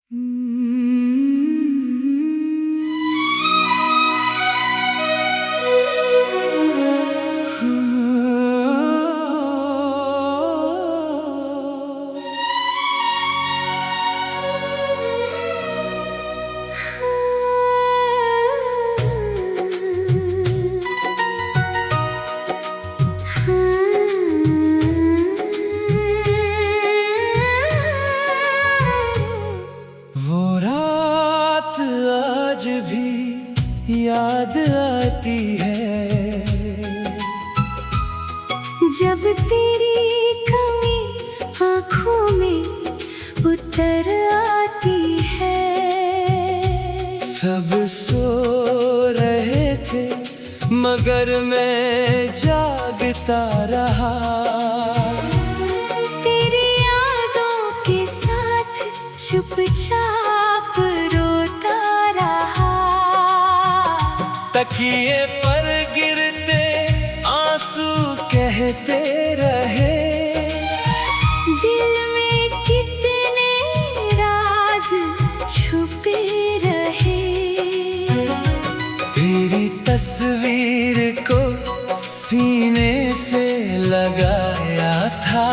वो रात आज भी याद आती है, जब तेरी कमी आँखों में उतर आती है। सब सो रहे थे मगर मैं जागता रहा। तेरी यादों के साथ चुपचाप रोता रहा। तकिए पर गिरते आंसू कहते रहे, दिल में कितने राज छुपे रहे। तेरी तस्वीर को सीने से लगाया था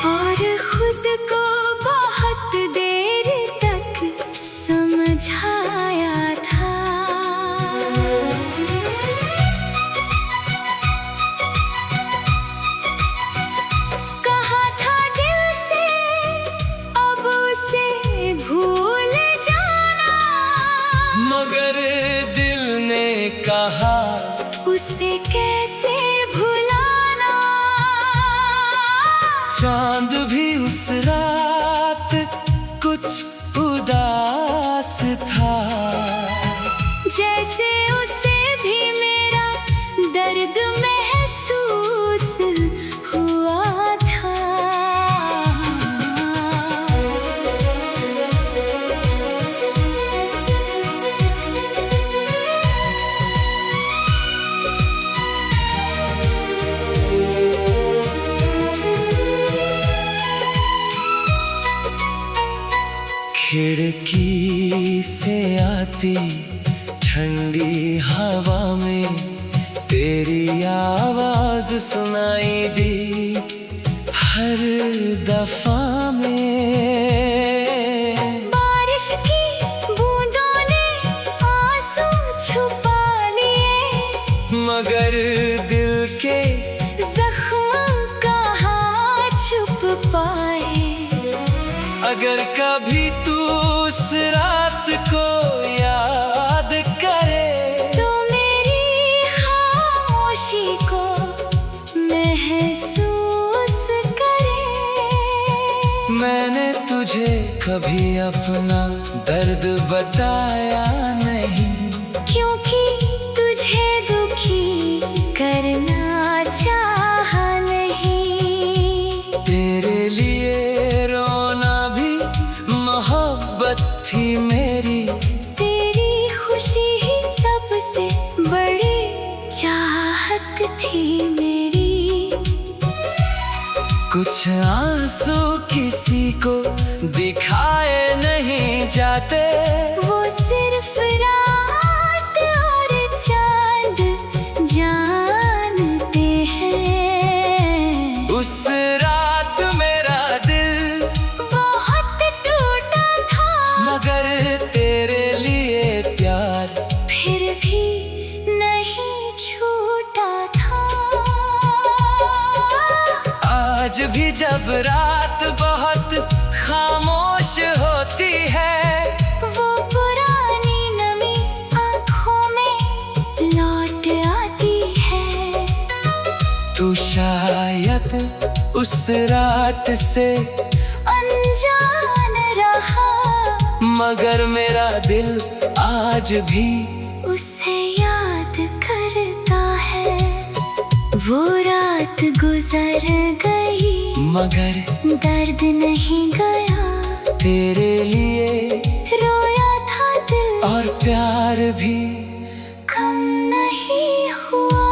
और खुद को बहुत देर तक समझाया था। कहा था दिल से अब उसे भूल जाना, मगर दिल ने कहा उसे कैसे भुलाना। चांद भी उस रात कुछ उदास था, जैसे उसे भी मेरा दर्द महसूस हुआ था। खिड़की से आती ठंडी हवा में तेरी आवाज सुनाई दी हर दफा में। बारिश की बूंदों ने आंसू छुपा लिए, मगर दिल के जख्म कहाँ छुप पाए। अगर कभी तू उस रात को याद करे, तो मेरी खामोशी को महसूस करे। मैंने तुझे कभी अपना दर्द बताया नहीं, क्योंकि तुझे दुखी करना चाहा नहीं। तेरे लिए रोना भी मोहब्बत थी मेरी, तेरी खुशी ही सबसे बड़ी चाहत थी मेरी। कुछ आंसू किसी को दिखाए नहीं जाते, वो सिर्फ रात और चांद जानते हैं। उस रात मेरा दिल बहुत टूटा था, मगर तेरे लिए प्यार फिर भी नहीं छूटा था। आज भी जब रात बहुत खामोश होती है, वो पुरानी नमी आँखों में लौट आती है। तू शायद उस रात से अनजान रहा, मगर मेरा दिल आज भी उसे याद करता है। वो रात गुजर गई, मगर दर्द नहीं गया। तेरे लिए रोया था दिल और प्यार भी कम नहीं हुआ।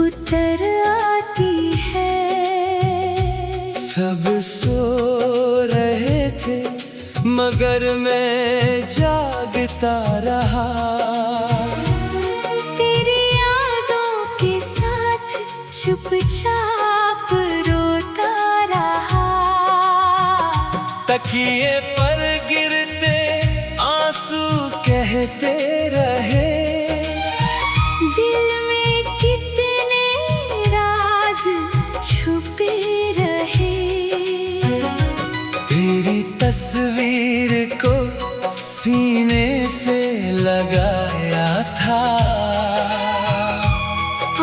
उतर आती है। सब सो रहे थे मगर मैं जागता रहा। तेरी यादों के साथ चुपचाप रोता रहा। तकिए पर गिरते आंसू कहते रहे, दिल में कितने राज छुपे रहे। तेरी तस्वीर को सीने से लगाया था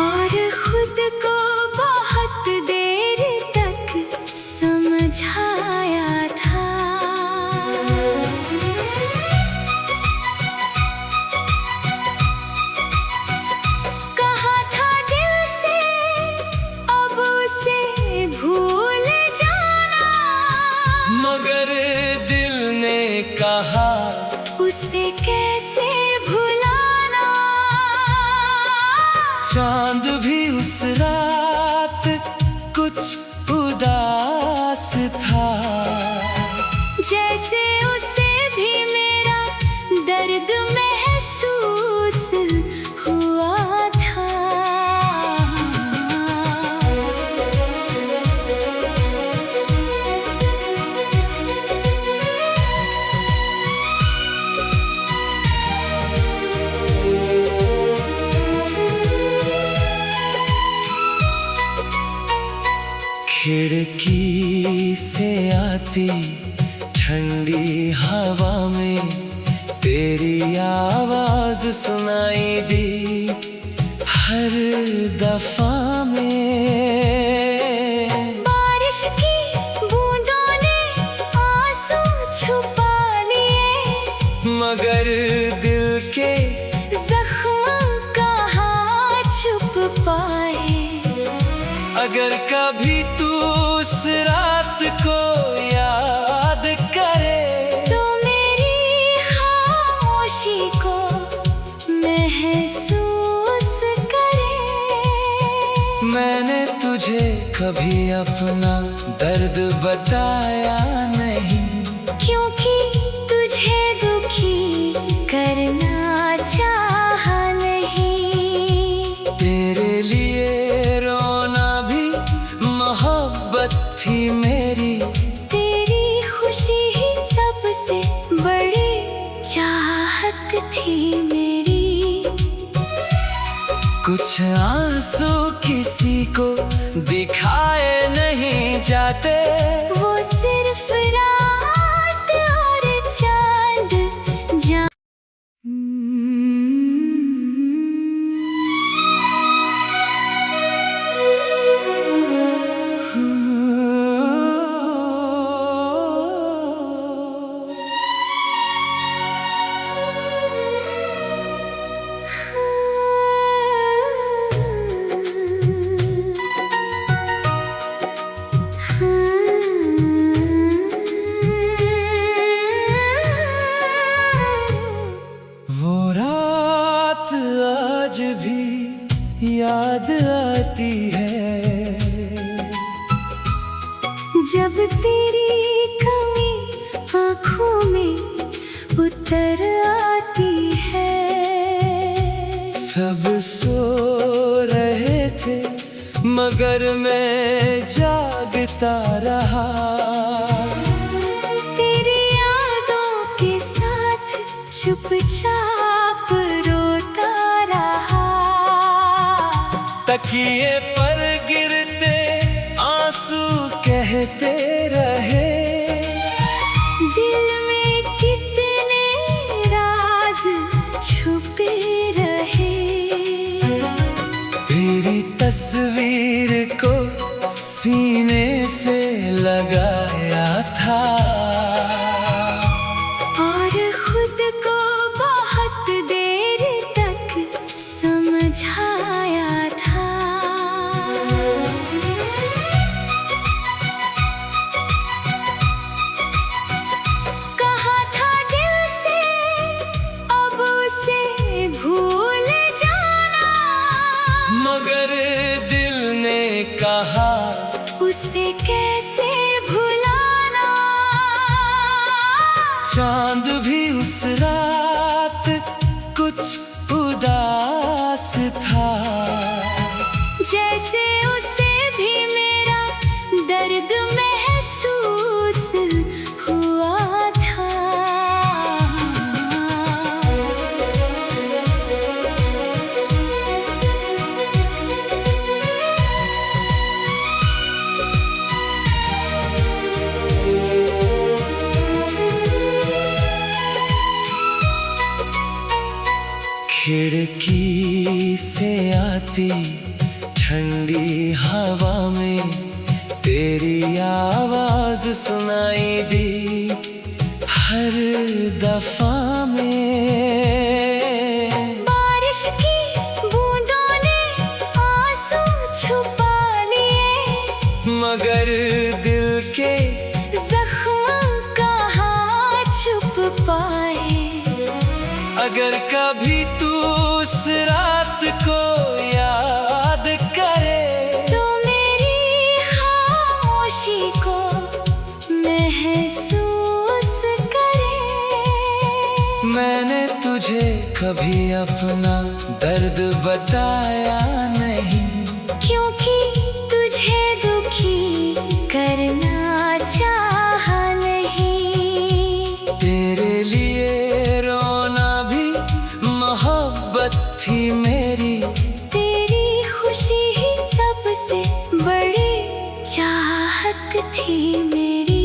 और खुद को बहुत देर तक समझाया था। कहा था दिल से अब उसे भूल जाना, मगर दिल ने कहा उसे कैसे भुलाना। चांद भी उस रात कुछ उदास था, जैसे उसे भी मेरा दर्द महसूस हुआ था। खिड़की से आती ठंडी हवा में तेरी आवाज सुनाई दी हर दफा में। बारिश की बूंदों ने आंसू छुपा लिए, मगर दिल के जख्म कहाँ छुप पाए। अगर कभी तू उस रात को याद करे, तो मेरी खामोशी को महसूस करे। मैंने तुझे कभी अपना दर्द बताया नहीं, क्योंकि तुझे दुखी करना चाहा नहीं। तेरे लिए रोना भी मोहब्बत थी मेरी, तेरी खुशी ही सबसे बड़ी चाहत थी मेरी। कुछ आंसू किसी को दिखाए नहीं जाते, वो सिर्फ रात और चांद जा वो रात आज भी याद आती है, जब तेरी कमी आँखों में उतर आती है। सब सो रहे थे मगर मैं जागता रहा। तेरी यादों के साथ चुपचाप रोता रहा। तकिए पर गिरते आंसू कहते रहे, दिल में कितने राज छुपे रहे। तेरी तस्वीर को सीने से लगाया था और खुद को बहुत देर तक समझाया था। कहा था दिल से अब उसे भूल जाना, मगर दिल ने कहा उसे कैसे भुलाना। चांद भी उस रात कुछ उदास था, जैसे उसे भी मेरा दर्द महसूस हुआ था। खिड़की से आती ठंडी हवा में तेरी आवाज सुनाई दी हर दफा में। बारिश की बूंदों ने आंसू छुपा लिए, मगर दिल के जख्म कहाँ छुप पाए। अगर कभी तू उस रात को याद करे तो मेरी खामोशी को महसूस करे। मैंने तुझे कभी अपना दर्द बताया नहीं, क्योंकि तुझे दुखी करना चाहा नहीं। तेरे लिए रोना भी मोहब्बत थी मेरी, तेरी खुशी ही सबसे बड़ी चाहत थी मेरी।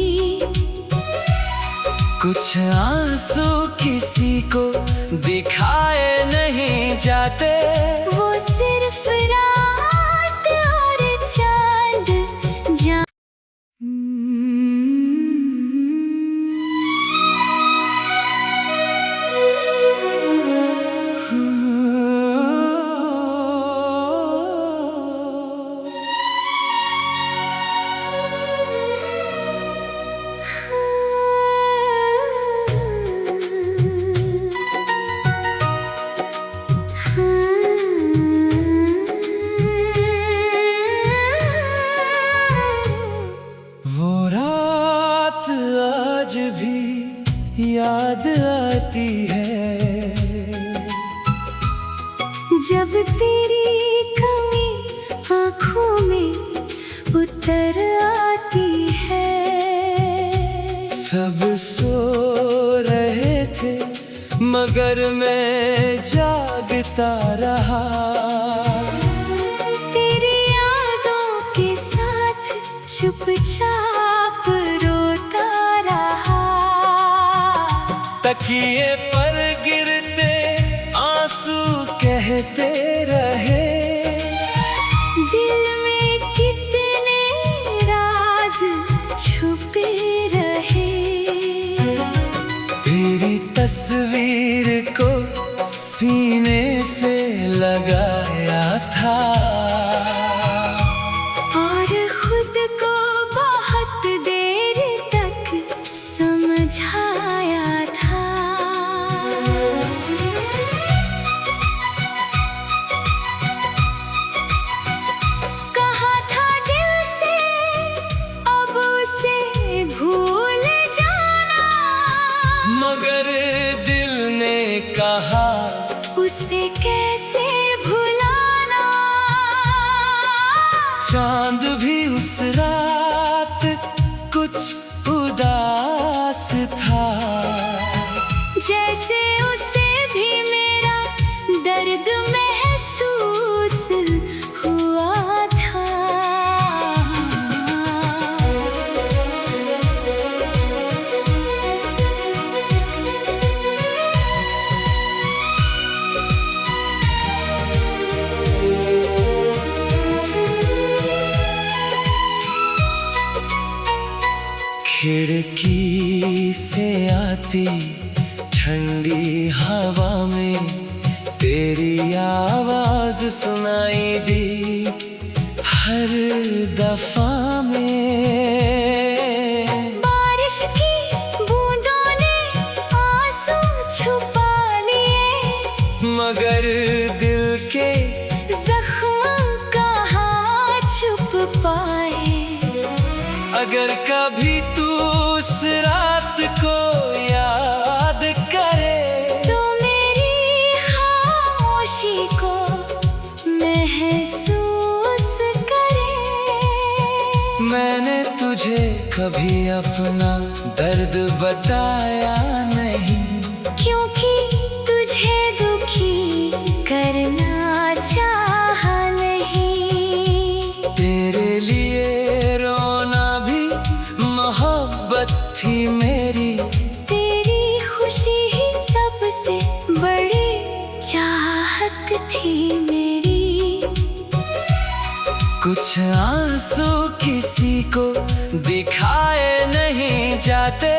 कुछ आंसू किसी को दिखाए नहीं जाते, वो सिर्फ रात और चांद जा वो रात आज भी याद आती है, जब तेरी कमी आँखों में उतर आती है। सब सो रहे थे मगर मैं जागता रहा। तेरी यादों के साथ चुपचाप रोता रहा। तकिए पर गिरते आंसू कहते रहे, दिल में कितने राज छुपे रहे। तेरी तस्वीर को सीने से लगाया था, और खुद को बहुत देर तक समझाया था। कहा था दिल से अब उसे भूल जाना, मगर दिल ने कहा उसे कैसे भुलाना। चांद भी उस रात कुछ उदास था, जैसे उसे भी मेरा दर्द महसूस हुआ था। खिड़की से आती ठंडी हवा में तेरी आवाज सुनाई दी हर दफा में। बारिश की बूंदों ने आंसू छुपा लिए, मगर दिल के जख्म अगर कभी तू उस रात को याद करे तो मेरी खामोशी को महसूस करे। मैंने तुझे कभी अपना दर्द बताया नहीं, क्योंकि तुझे दुखी करना चाहा नहीं। तेरे लिए रोना भी मोहब्बत थी मेरी, तेरी खुशी ही सबसे बड़ी चाहत थी मेरी। कुछ आंसू किसी को दिखाए नहीं जाते,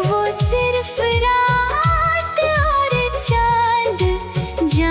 वो सिर्फ रात और चांद जा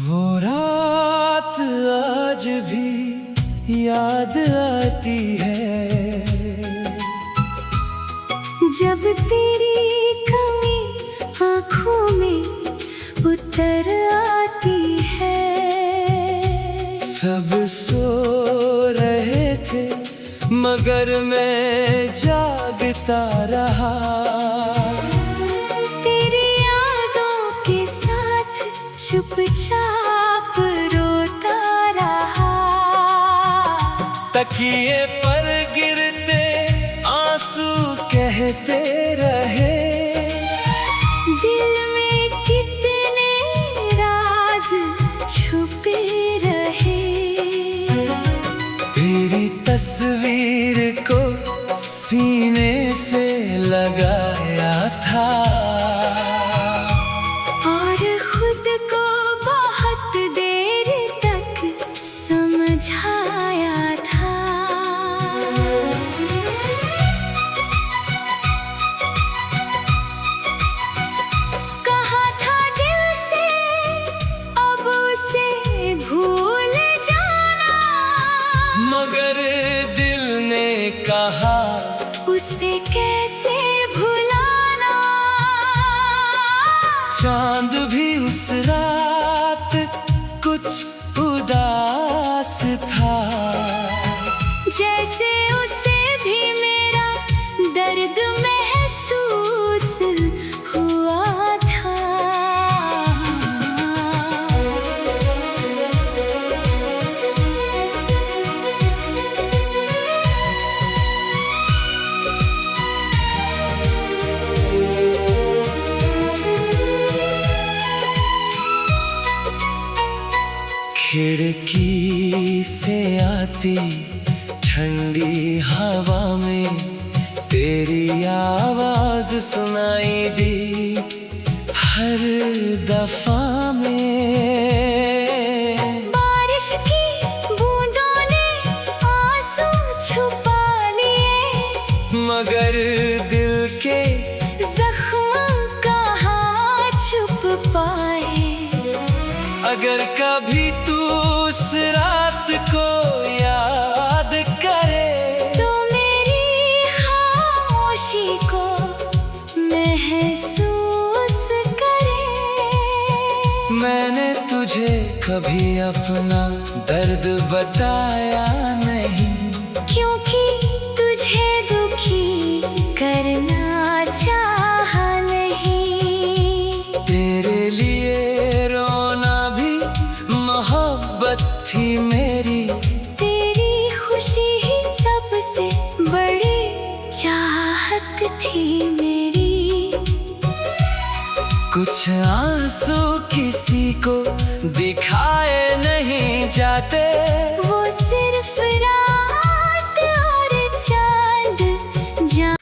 वो रात आज भी याद आती है, जब तेरी कमी आँखों में उतर आती है। सब सो रहे थे मगर मैं जागता रहा। तेरी यादों के साथ चुपचाप रोता रहा। तकिए पर गिरते आंसू कहते रहे, दिल में कितने राज छुपे रहे। तेरी तस्वीर को सीने से लगाया था और खुद को बहुत देर तक समझाया था। कहा था दिल से अब उसे भूल जाना, मगर दिल ने कहा उसे कैसे भुलाना। चांद भी उस रात कुछ उदास था, जैसे उसे भी मेरा दर्द महसूस हुआ था। खिड़की से आती ठंडी हवा में तेरी आवाज सुनाई दी हर दफा में। बारिश की बूंदों ने आंसू छुपा लिए, मगर दिल के जख्म कहाँ छुप पाए। अगर कभी तू उस रात को याद करे तो मेरी खामोशी को महसूस करे। मैंने तुझे कभी अपना दर्द बताया नहीं, क्योंकि तुझे दुखी करना चाहा नहीं। तेरे लिए रोना भी मोहब्बत थी मेरी, तेरी खुशी ही सबसे बड़ी चाहत थी मेरी। कुछ आंसू किसी को दिखाए नहीं जाते, वो सिर्फ रात और चांद जा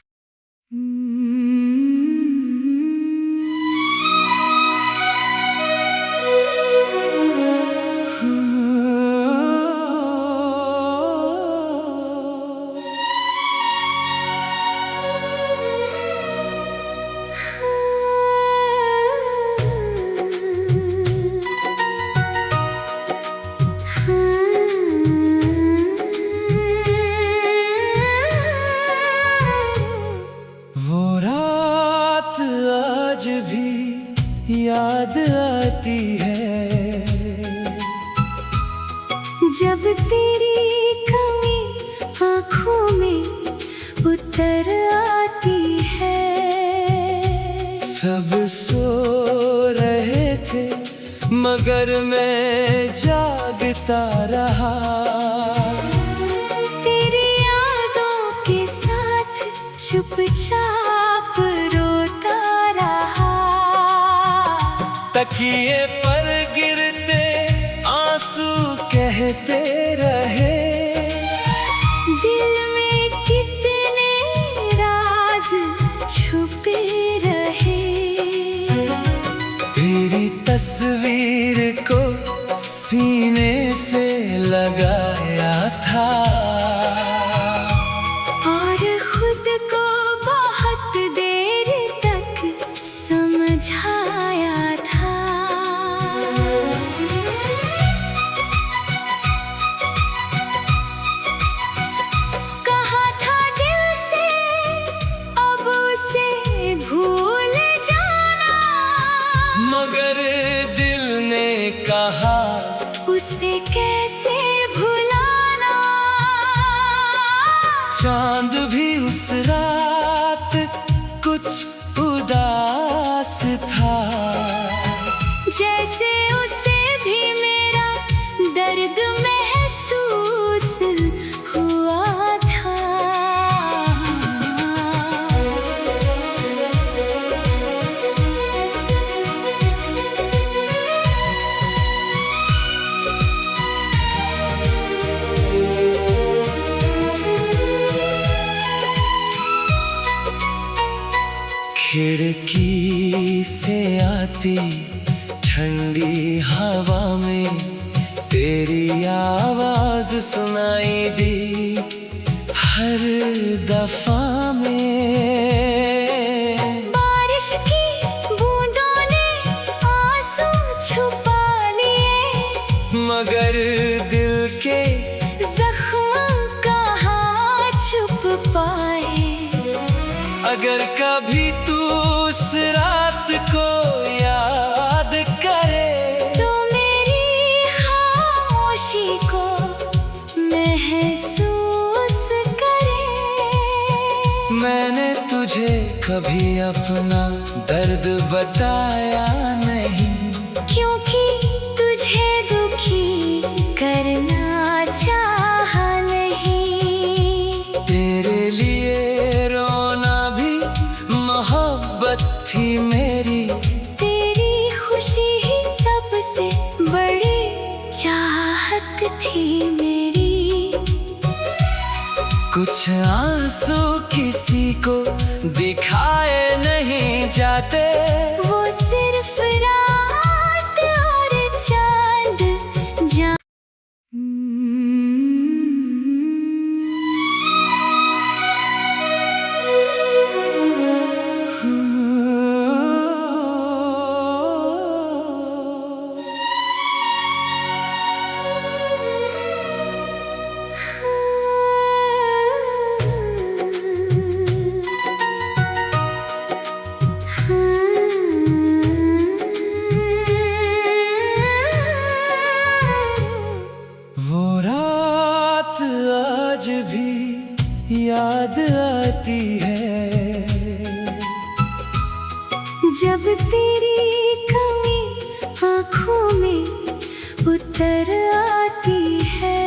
जब तेरी कमी आँखों में उतर आती है। सब सो रहे थे मगर मैं जागता रहा। तेरी यादों के साथ चुपचाप रोता रहा। तकिए पर गिरते आंसू कहते रहे, दिल में कितने राज छुपे रहे। तेरी तस्वीर को सीने से लगाया था और खुद को बहुत देर तक समझाया था। कहा था दिल से अब उसे भूल जाना, मगर दिल ने कहा उसे कैसे भुलाना। चांद भी उस रात कुछ उदास था, जैसे उसे भी मेरा दर्द महसूस हुआ था। खिड़की से आती ठंडी हवा में तेरी आवाज सुनाई दी हर दफा में। बारिश की बूंदों ने आंसू छुपा लिए, मगर दिल के जख्म कहाँ छुप पाए। अगर कभी तू उस रात को याद करे, तो मेरी खामोशी को महसूस करे। मैंने तुझे कभी अपना दर्द बताया नहीं, क्योंकि तुझे दुखी करना चाहा नहीं। तेरे लिए रोना भी मोहब्बत थी मेरी, तेरी खुशी ही सबसे बड़ी चाहत थी मेरी। कुछ आंसू किसी को दिखाए नहीं जाते, वो सिर्फ रात और चांद जा वो रात आज भी याद आती है, जब तेरी कमी आँखों में उतर आती है।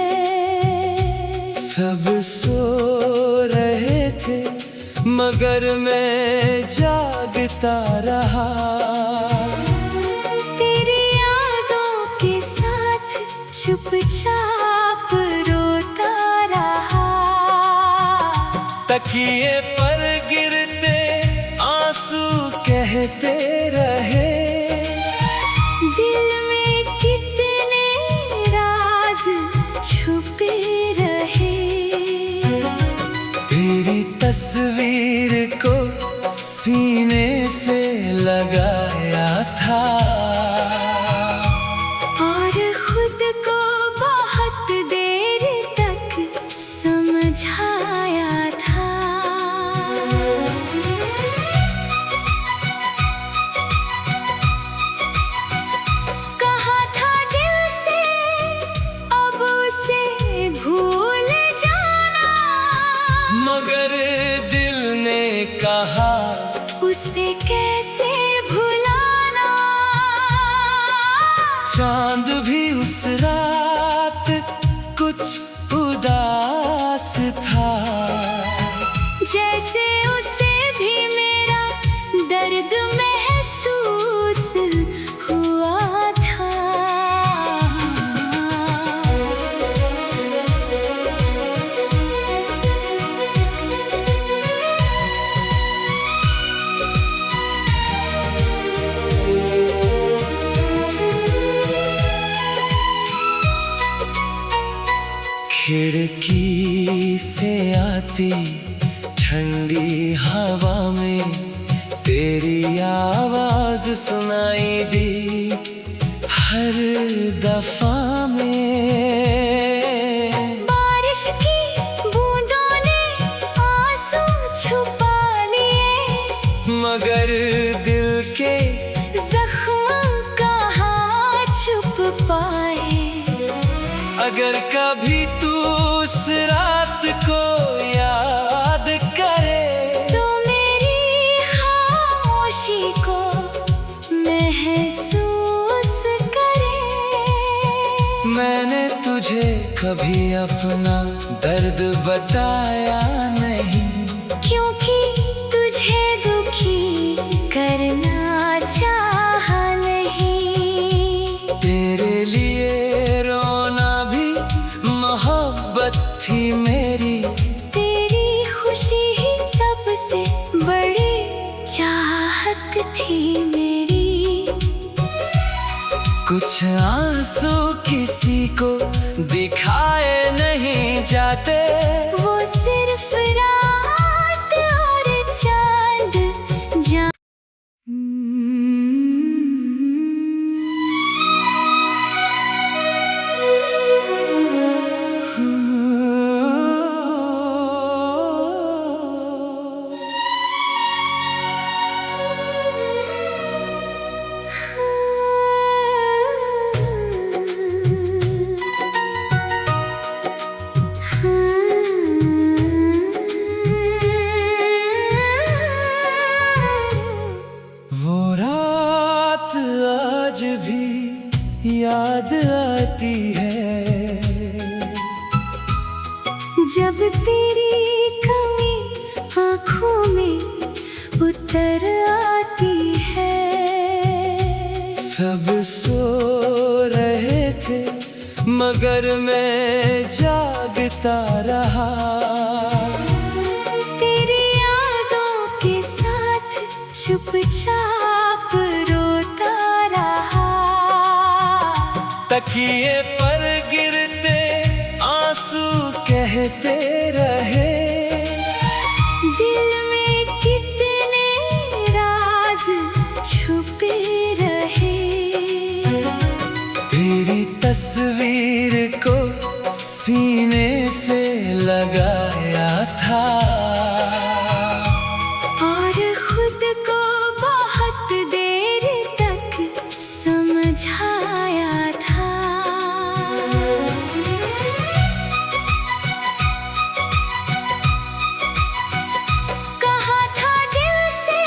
सब सो रहे थे मगर मैं जागता रहा। तेरी यादों के साथ चुपचाप रोता रहा। तकिए पर गिरते आंसू कहते रहे, दिल में कितने राज छुपे रहे। तेरी तस्वीर को सीने से लगाया था और खुद को बहुत देर तक समझाया था। उसे कैसे भुलाना। चांद भी उस रात कुछ उदास था, जैसे उसे भी मेरा दर्द महसूस हुआ था। खिड़की से आती ठंडी हवा में तेरी आवाज सुनाई दी हर दफा में। बारिश की बूंदों ने आंसू छुपा लिए, मगर दिल के जख्म कहाँ छुप पाए। अगर कभी तू उस रात को याद करे, तो मेरी खामोशी को महसूस करे। मैंने तुझे कभी अपना दर्द बताया नहीं, क्योंकि तुझे दुखी करना चाहा नहीं। तेरे लिए रोना भी मोहब्बत थी मेरी, तेरी खुशी ही सबसे बड़ी चाहत थी मेरी। कुछ आंसू किसी को दिखाए नहीं जाते, वो सिर्फ रात और चांद जान। वो रात आज भी याद आती है, जब तेरी कमी आँखों में उतर आती है। सब सो रहे थे मगर मैं जागता रहा। तेरी यादों के साथ चुपचाप रोता रहा। तकिए पर गिरते आंसू कहते रहे, दिल में कितने राज छुपे रहे। तेरी तस्वीर को सीने से लगाया था, और खुद को बहुत देर तक समझाया था। कहा था दिल से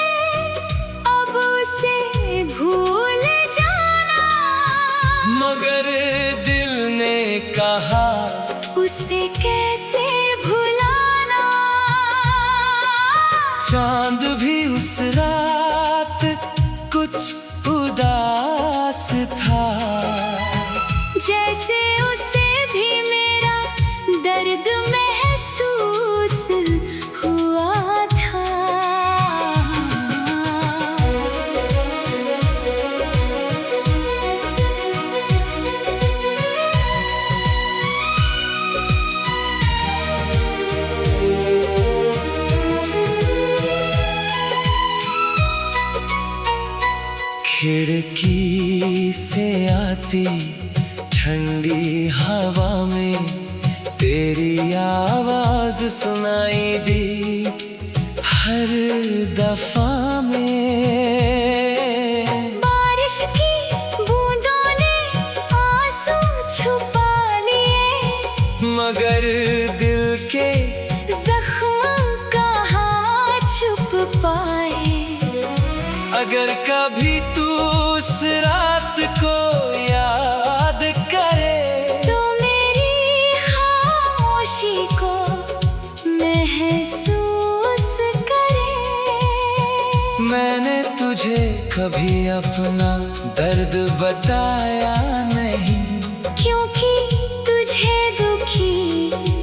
अब उसे भूल जाना, मगर दिल ने कहा उसे कैसे भुलाना। चांद भी उस रात कुछ उदास था, जैसे उसे भी मेरा दर्द महसूस हुआ था। खिड़की से आती ठंडी हवा में तेरी आवाज सुनाई दी हर दफा में। बारिश की बूंदों ने आंसू छुपा लिए, मगर दिल के जख्म कहाँ छुप पाए। अगर कभी तू उस रात को याद करे तो मेरी खामोशी को महसूस करे। मैंने तुझे कभी अपना दर्द बताया नहीं, क्योंकि तुझे दुखी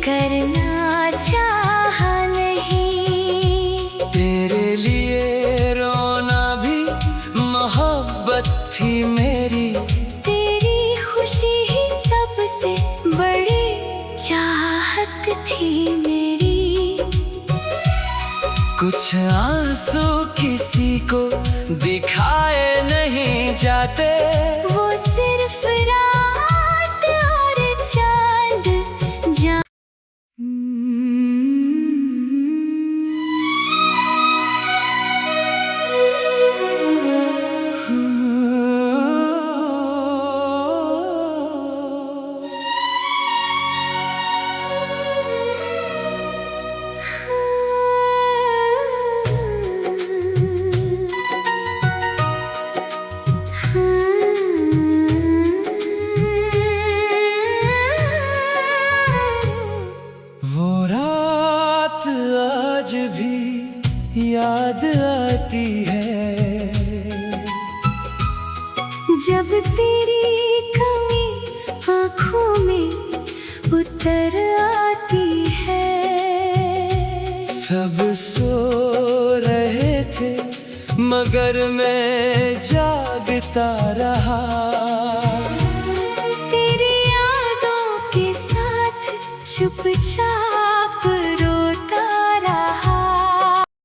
करना चाहा नहीं। तेरे लिए रोना भी मोहब्बत थी मेरी, तेरी खुशी ही सबसे बड़ी चाहत थी मेरी। कुछ आंसू किसी को दिखाए नहीं जाते, वो सिर्फ रात और चांद वो रात आज भी याद आती है, जब तेरी कमी आँखों में उतर आती है। सब सो रहे थे मगर मैं जागता रहा। तेरी यादों के साथ चुपचाप